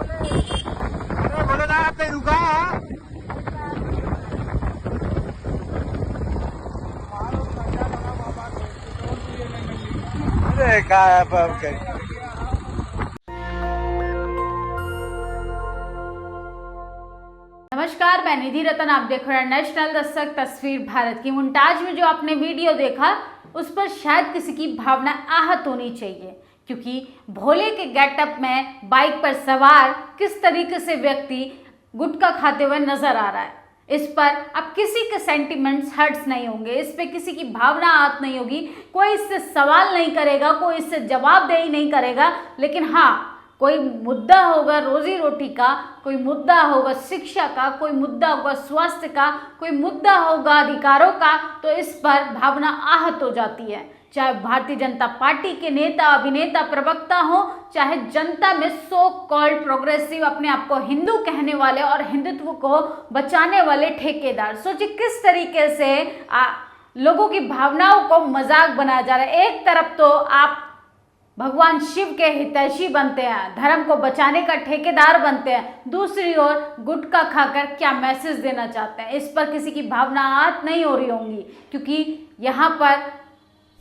अरे बोलो ना, आपने रुका है? अरे क्या नमस्कार, मैं निधि रतन। आप देख रहे हैं नेशनल दस्तक तस्वीर भारत की। मुमताज में जो आपने वीडियो देखा उस पर शायद किसी की भावना आहत होनी चाहिए, क्योंकि भोले के गेटअप में बाइक पर सवार किस तरीके से व्यक्ति गुटखा खाते हुए नजर आ रहा है। इस पर अब किसी के सेंटिमेंट्स हर्ट्स नहीं होंगे, इस पे किसी की भावना आहत नहीं होगी, कोई इससे सवाल नहीं करेगा, कोई इससे जवाबदेही नहीं करेगा। लेकिन हाँ, कोई मुद्दा होगा रोजी रोटी का, कोई मुद्दा होगा शिक्षा का, कोई मुद्दा होगा स्वास्थ्य का, कोई मुद्दा होगा अधिकारों का, तो इस पर भावना आहत हो जाती है। चाहे भारतीय जनता पार्टी के नेता, अभिनेता, प्रवक्ता हो, चाहे जनता में सो कॉल्ड प्रोग्रेसिव, अपने आप को हिंदू कहने वाले और हिंदुत्व को बचाने वाले ठेकेदार। सोचिए किस तरीके से लोगों की भावनाओं को मजाक बनाया जा रहा है। एक तरफ तो आप भगवान शिव के हितैषी बनते हैं, धर्म को बचाने का ठेकेदार बनते हैं, दूसरी ओर गुटखा खाकर क्या मैसेज देना चाहते हैं, इस पर किसी की भावना आहत नहीं हो रही होंगी। क्योंकि यहाँ पर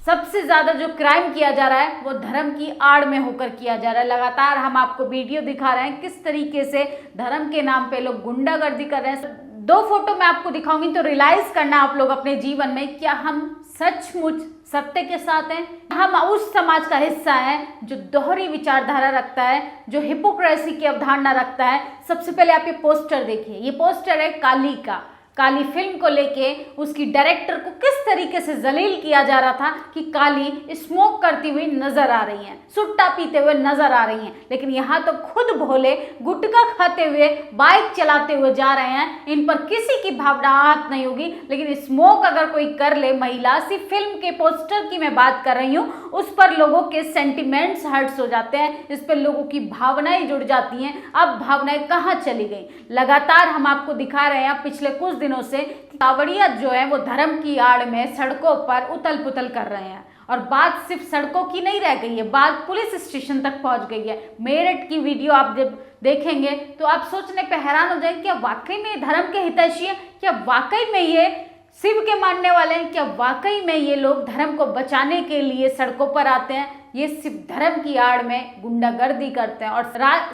सबसे ज्यादा जो क्राइम किया जा रहा है वो धर्म की आड़ में होकर किया जा रहा है। लगातार हम आपको वीडियो दिखा रहे हैं किस तरीके से धर्म के नाम पे लोग गुंडागर्दी कर रहे हैं। दो फोटो मैं आपको दिखाऊंगी तो रियलाइज करना आप लोग अपने जीवन में, क्या हम सचमुच सत्य के साथ हैं? हम उस समाज का हिस्सा हैं जो दोहरी विचारधारा रखता है, जो हिपोक्रेसी की अवधारणा रखता है। सबसे पहले आप ये पोस्टर देखिए, ये पोस्टर है काली का। काली फिल्म को लेके उसकी डायरेक्टर को किस तरीके से जलील किया जा रहा था कि काली स्मोक करती हुई नजर आ रही हैं, सुट्टा पीते हुए नजर आ रही हैं। लेकिन यहाँ तो खुद भोले गुटखा खाते हुए बाइक चलाते हुए जा रहे हैं। इन पर किसी की भावना आहत नहीं होगी। लेकिन स्मोक अगर कोई कर ले महिला, सिर्फ फिल्म के पोस्टर की मैं बात कर रही हूँ, उस पर लोगों के सेंटिमेंट्स हर्ट्स हो जाते हैं, इस पर लोगों की भावनाएं जुड़ जाती हैं। अब भावनाएं कहाँ चली गई? लगातार हम आपको दिखा रहे हैं पिछले कुछ दिनों से कांवड़िया जो है वो धर्म की आड़ में सड़कों पर उथल पुथल कर रहे हैं। और बात सिर्फ सड़कों की नहीं रह गई है, बात पुलिस स्टेशन तक पहुंच गई है। मेरठ की वीडियो आप जब देखेंगे तो आप सोचने पे हैरान हो जाएंगे, क्या वाकई में धर्म के हितैषी है? क्या वाकई में ये शिव के मानने वाले हैं? क्या वाकई में ये लोग धर्म को बचाने के लिए सड़कों पर आते हैं? ये सिर्फ धर्म की आड़ में गुंडागर्दी करते हैं और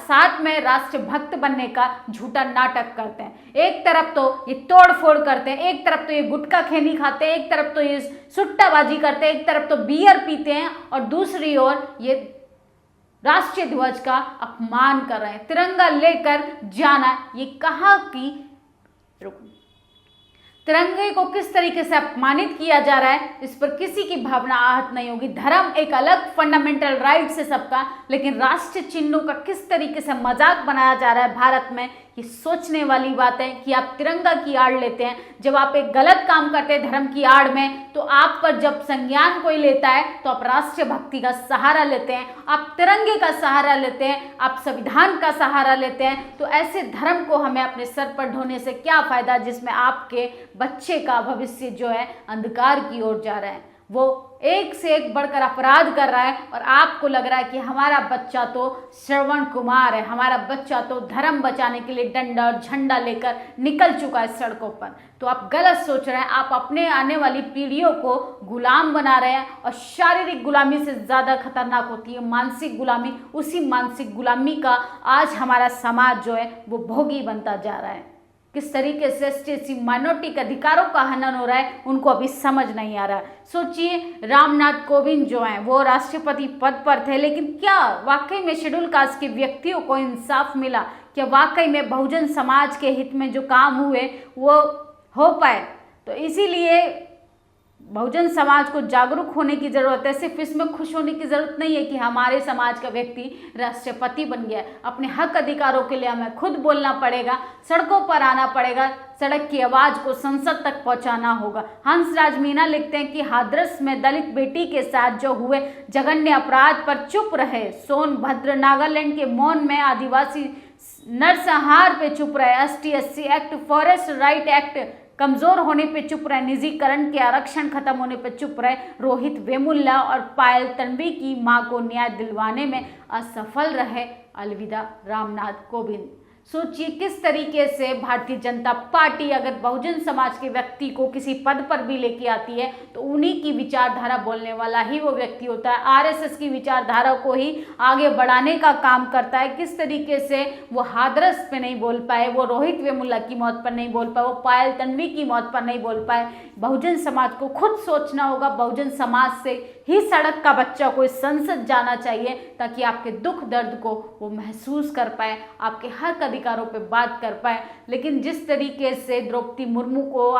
साथ में राष्ट्रभक्त बनने का झूठा नाटक करते हैं। एक तरफ तो ये तोड़ फोड़ करते हैं, एक तरफ तो ये गुटखा खैनी खाते हैं, एक तरफ तो ये सुट्टाबाजी करते हैं, एक तरफ तो बियर पीते हैं, और दूसरी ओर ये राष्ट्रीय ध्वज का अपमान कर रहे हैं। तिरंगा लेकर जाना, ये कहाँ की तिरंगे को किस तरीके से अपमानित किया जा रहा है, इस पर किसी की भावना आहत नहीं होगी। धर्म एक अलग फंडामेंटल राइट है सबका, लेकिन राष्ट्रीय चिन्हों का किस तरीके से मजाक बनाया जा रहा है भारत में, ये सोचने वाली बात है कि आप तिरंगा की आड़ लेते हैं। जब आप एक गलत काम करते हैं धर्म की आड़ में, तो आप पर जब संज्ञान कोई लेता है तो आप राष्ट्रीय भक्ति का सहारा लेते हैं, आप तिरंगे का सहारा लेते हैं, आप संविधान का सहारा लेते हैं। तो ऐसे धर्म को हमें अपने सर पर ढोने से क्या फायदा, जिसमें आपके बच्चे का भविष्य जो है अंधकार की ओर जा रहा है। वो एक से एक बढ़कर अपराध कर रहा है और आपको लग रहा है कि हमारा बच्चा तो श्रवण कुमार है, हमारा बच्चा तो धर्म बचाने के लिए डंडा और झंडा लेकर निकल चुका है सड़कों पर। तो आप गलत सोच रहे हैं, आप अपने आने वाली पीढ़ियों को गुलाम बना रहे हैं। और शारीरिक गुलामी से ज़्यादा खतरनाक होती है मानसिक गुलामी। उसी मानसिक गुलामी का आज हमारा समाज जो है वो भोगी बनता जा रहा है। किस तरीके से एसटी माइनॉरिटी के अधिकारों का हनन हो रहा है, उनको अभी समझ नहीं आ रहा। सोचिए, रामनाथ कोविंद जो हैं वो राष्ट्रपति पद पर थे, लेकिन क्या वाकई में शेड्यूल कास्ट के व्यक्तियों को इंसाफ मिला? क्या वाकई में बहुजन समाज के हित में जो काम हुए वो हो पाए? तो इसीलिए बहुजन समाज को जागरूक होने की जरूरत है। सिर्फ इसमें खुश होने की जरूरत नहीं है कि हमारे समाज का व्यक्ति राष्ट्रपति बन गया। अपने हक अधिकारों के लिए हमें खुद बोलना पड़ेगा, सड़कों पर आना पड़ेगा, सड़क की आवाज को संसद तक पहुंचाना होगा। हंसराज मीना लिखते हैं कि हाथरस में दलित बेटी के साथ जो हुए जघन्य अपराध पर चुप रहे। सोनभद्र नागालैंड के मौन में आदिवासी नरसंहार पे चुप रहे। ST/SC act, forest right act कमजोर होने पे चुप रहे। निजीकरण के आरक्षण खत्म होने पे चुप रहे। रोहित वेमुल्ला और पायल तन्वी की मां को न्याय दिलवाने में असफल रहे। अलविदा रामनाथ कोविंद। सोचिए किस तरीके से भारतीय जनता पार्टी अगर बहुजन समाज के व्यक्ति को किसी पद पर भी लेके आती है तो उन्हीं की विचारधारा बोलने वाला ही वो व्यक्ति होता है, आरएसएस की विचारधारा को ही आगे बढ़ाने का काम करता है। किस तरीके से वो हाथरस पे नहीं बोल पाए, वो रोहित वेमुला की मौत पर नहीं बोल पाए, वो पायल तन्वी की मौत पर नहीं बोल पाए। बहुजन समाज को खुद सोचना होगा, बहुजन समाज से ही सड़क का बच्चा कोई संसद जाना चाहिए ताकि आपके दुख दर्द को वो महसूस कर पाए, आपके हक अधिकारों पे बात कर पाए। लेकिन जिस तरीके से द्रौपदी मुर्मू को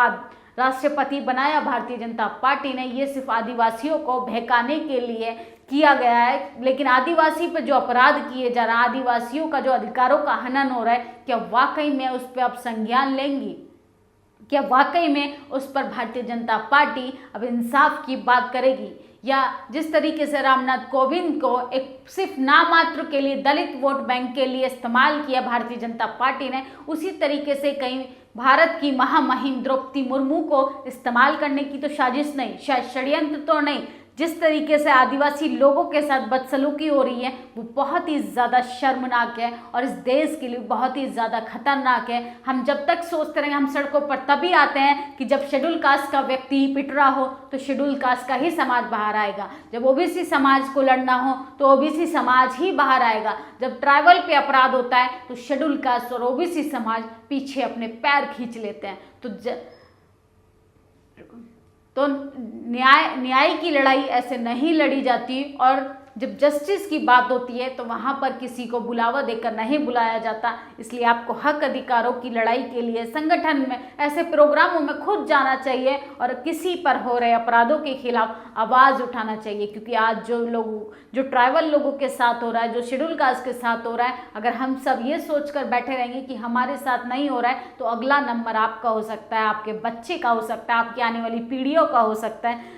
राष्ट्रपति बनाया भारतीय जनता पार्टी ने, ये सिर्फ आदिवासियों को बहकाने के लिए किया गया है। लेकिन आदिवासी पर जो अपराध किए जा रहा है, आदिवासियों का जो अधिकारों का हनन हो रहा है, क्या वाकई में उस पर आप संज्ञान लेंगी? क्या वाकई में उस पर भारतीय जनता पार्टी अब इंसाफ की बात करेगी? या जिस तरीके से रामनाथ कोविंद को एक सिर्फ नामात्र के लिए, दलित वोट बैंक के लिए इस्तेमाल किया भारतीय जनता पार्टी ने, उसी तरीके से कहीं भारत की महामहिम द्रौपदी मुर्मू को इस्तेमाल करने की तो साजिश नहीं, शायद षड्यंत्र तो नहीं, जिस तरीके से आदिवासी लोगों के साथ बदसलूकी हो रही है वो बहुत ही ज़्यादा शर्मनाक है और इस देश के लिए बहुत ही ज़्यादा खतरनाक है। हम जब तक सोचते रहेंगे, हम सड़कों पर तभी आते हैं कि जब शेड्यूल कास्ट का व्यक्ति पिट रहा हो तो शेड्यूल कास्ट का ही समाज बाहर आएगा, जब ओबीसी समाज को लड़ना हो तो ओबीसी समाज ही बाहर आएगा, जब ट्राइबल पे अपराध होता है तो शेड्यूल कास्ट और ओबीसी समाज पीछे अपने पैर खींच लेते हैं। तो न्याय की लड़ाई ऐसे नहीं लड़ी जाती, और जब जस्टिस की बात होती है तो वहाँ पर किसी को बुलावा देकर नहीं बुलाया जाता। इसलिए आपको हक अधिकारों की लड़ाई के लिए संगठन में, ऐसे प्रोग्रामों में खुद जाना चाहिए और किसी पर हो रहे अपराधों के खिलाफ आवाज़ उठाना चाहिए। क्योंकि आज जो ट्राइबल लोगों के साथ हो रहा है, जो शेड्यूल कास्ट के साथ हो रहा है, अगर हम सब ये सोचकर बैठे रहेंगे कि हमारे साथ नहीं हो रहा है तो अगला नंबर आपका हो सकता है, आपके बच्चे का हो सकता है, आपकी आने वाली पीढ़ियों का हो सकता है।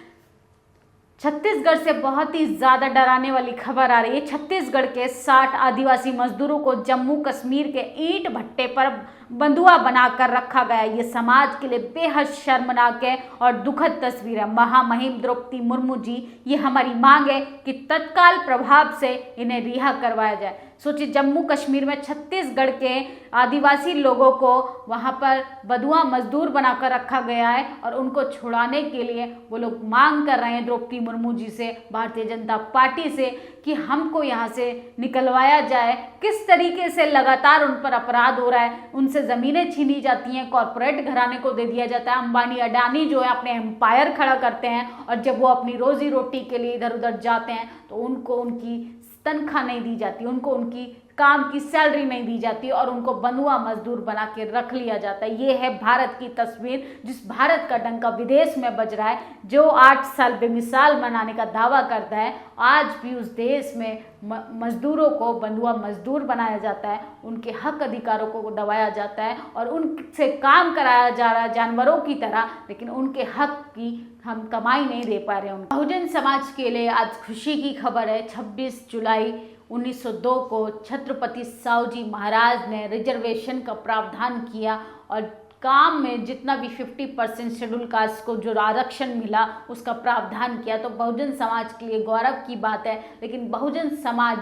छत्तीसगढ़ से बहुत ही ज़्यादा डराने वाली खबर आ रही है। छत्तीसगढ़ के 60 आदिवासी मजदूरों को जम्मू कश्मीर के ईंट भट्टे पर बंधुआ बनाकर रखा गया। ये समाज के लिए बेहद शर्मनाक है और दुखद तस्वीर है। महामहिम द्रौपदी मुर्मू जी, ये हमारी मांग है कि तत्काल प्रभाव से इन्हें रिहा करवाया जाए। सोचिए, जम्मू कश्मीर में छत्तीसगढ़ के आदिवासी लोगों को वहाँ पर बंधुआ मजदूर बनाकर रखा गया है और उनको छुड़ाने के लिए वो लोग मांग कर रहे हैं द्रौपदी मुर्मू जी से, भारतीय जनता पार्टी से, कि हमको यहाँ से निकलवाया जाए। किस तरीके से लगातार उन पर अपराध हो रहा है, उनसे ज़मीनें छीनी जाती हैं, कॉरपोरेट घराने को दे दिया जाता है। अंबानी अडानी जो है अपने एम्पायर खड़ा करते हैं और जब वो अपनी रोजी रोटी के लिए इधर उधर जाते हैं तो उनको उनकी तनख्वाह नहीं दी जाती, उनको उनकी काम की सैलरी नहीं दी जाती और उनको बंधुआ मजदूर बना के रख लिया जाता है। ये है भारत की तस्वीर, जिस भारत का डंका विदेश में बज रहा है, जो 8 साल बेमिसाल मनाने का दावा करता है। आज भी उस देश में मजदूरों को बंधुआ मजदूर बनाया जाता है, उनके हक अधिकारों को दबाया जाता है और उनसे काम कराया जा रहा है जानवरों की तरह, लेकिन उनके हक की हम कमाई नहीं दे पा रहे हैं। बहुजन समाज के लिए आज खुशी की खबर है। 26 जुलाई 1902 को छत्रपति साहूजी महाराज ने रिजर्वेशन का प्रावधान किया और काम में जितना भी 50% शेड्यूल कास्ट को जो आरक्षण मिला उसका प्रावधान किया। तो बहुजन समाज के लिए गौरव की बात है। लेकिन बहुजन समाज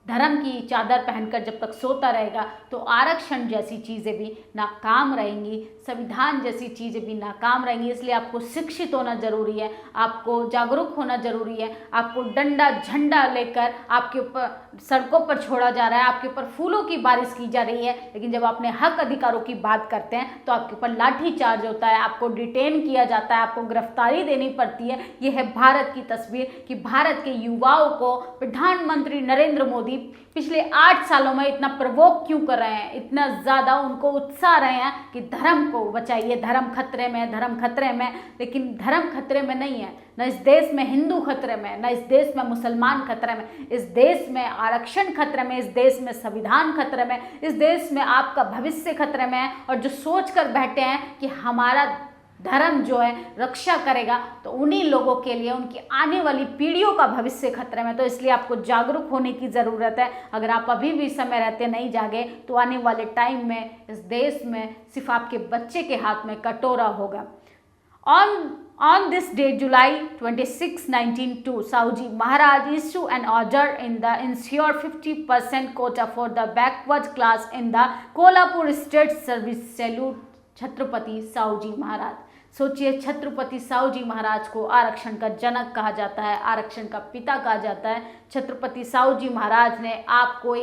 धर्म की चादर पहनकर जब तक सोता रहेगा तो आरक्षण जैसी चीज़ें भी नाकाम रहेंगी, संविधान जैसी चीज़ें भी नाकाम रहेंगी। इसलिए आपको शिक्षित होना जरूरी है, आपको जागरूक होना जरूरी है। आपको डंडा झंडा लेकर आपके ऊपर सड़कों पर छोड़ा जा रहा है, आपके ऊपर फूलों की बारिश की जा रही है, लेकिन जब अपने हक अधिकारों की बात करते हैं तो आपके ऊपर लाठी चार्ज होता है, आपको डिटेन किया जाता है, आपको गिरफ्तारी देनी पड़ती है। ये है भारत की तस्वीर कि भारत के युवाओं को प्रधानमंत्री नरेंद्र मोदी पिछले 8 सालों में इतना प्रवोक क्यों कर रहे हैं, इतना ज़्यादा उनको उत्साह रहे हैं कि धर्म को बचाइए, धर्म खतरे में, धर्म खतरे में। लेकिन धर्म खतरे में नहीं है, न इस देश में हिंदू खतरे में, न इस देश में मुसलमान खतरे में, इस देश में आरक्षण खतरे में, इस देश में संविधान खतरे में, इस देश में आपका भविष्य खतरे में है। और जो सोच कर बैठे हैं कि हमारा धर्म जो है रक्षा करेगा, तो उन्हीं लोगों के लिए, उनकी आने वाली पीढ़ियों का भविष्य खतरे में। तो इसलिए आपको जागरूक होने की ज़रूरत है। अगर आप अभी भी समय रहते नहीं जागे तो आने वाले टाइम में इस देश में सिर्फ आपके बच्चे के हाथ में कटोरा होगा। On this day, July 26, 1902, Sauji Maharaj issued an order in the ensure 50% quota for the backward class in the Kolhapur State Service. Salute Chhatrapati Sahuji महाराज। सोचिए, छत्रपति साहूजी महाराज को आरक्षण का जनक कहा जाता है, आरक्षण का पिता कहा जाता है। छत्रपति साहूजी महाराज ने आपको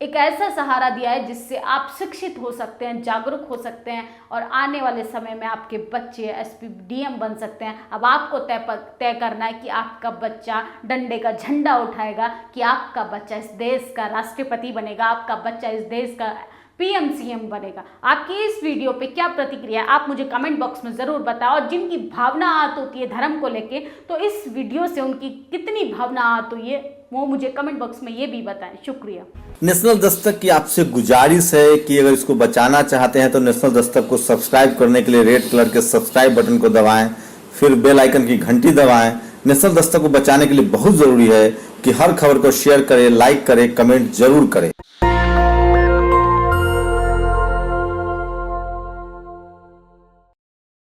एक ऐसा सहारा दिया है जिससे आप शिक्षित हो सकते हैं, जागरूक हो सकते हैं और आने वाले समय में आपके बच्चे एसपी डीएम बन सकते हैं। अब आपको तय करना है कि आपका बच्चा डंडे का झंडा उठाएगा, कि आपका बच्चा इस देश का राष्ट्रपति बनेगा, आपका बच्चा इस देश का पीएम सीएम बनेगा। आपकी इस वीडियो पे क्या प्रतिक्रिया है आप मुझे कमेंट बॉक्स में ज़रूर बताएं। और जिनकी भावना आहत होती है धर्म को लेके, तो इस वीडियो से उनकी कितनी भावना आहत हुई है वो मुझे कमेंट बॉक्स में ये भी बताएं। शुक्रिया। नेशनल दस्तक की आपसे गुजारिश है कि अगर इसको बचाना चाहते हैं तो नेशनल दस्तक को सब्सक्राइब करने के लिए रेड कलर के सब्सक्राइब बटन को दबाएं, फिर बेल आइकन की घंटी दबाएं। नेशनल दस्तक को बचाने के लिए बहुत जरूरी है कि हर खबर को शेयर करें, लाइक करें, कमेंट जरूर करें।